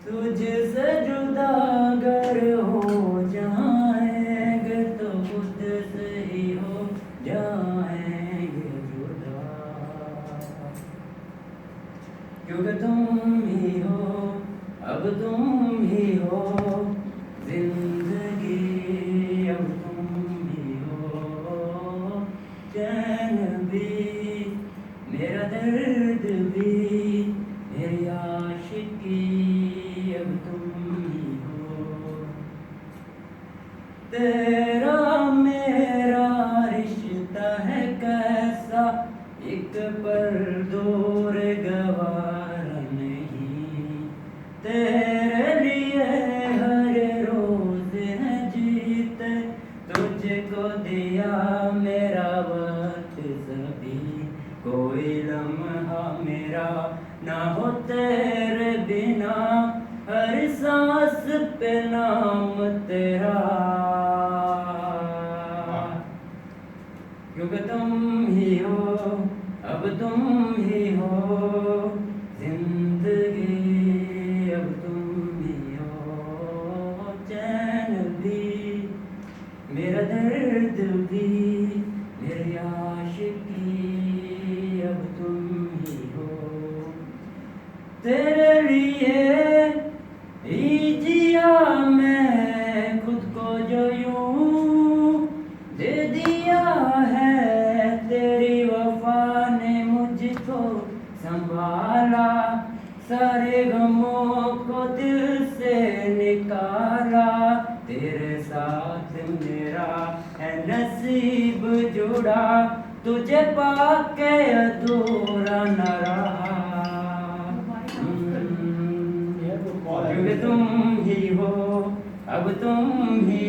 तुझसे जुदा अगर हो जाएंगे तो खुद से ही हो जाएंगे जुदा, क्योंकि तुम ही हो, अब तुम ही हो जिंदगी, अब तुम ही हो चैन भी, मेरा दर्द भी, मेरी आशिकी, अब तुम ही हो। तेरा मेरा रिश्ता है कैसा, एक पल दूर गवारा नहीं, तेरे लिए हर रोज है जीत, तुझको दिया मेरा वक्त सभी, कोई लम्हा मेरा ना हो तेरे बिना, हर सांस पे नाम तेरा, क्योंकि तुम ही हो, अब तुम ही हो जिंदगी, अब तुम ही हो चैन भी, मेरा दर्द भी, मेरी आशिकी, अब तुम ही हो। तेरे लिए ही जिया मैं खुद को जो यूं दे दिया है, तेरी वफा ने मुझको संभाला, सारे गमों को दिल से निकाला, तेरे साथ मेरा है नसीब जुड़ा, तुझे पाके अधूरा न रहा, क्योंकि तुम ही हो, अब तुम ही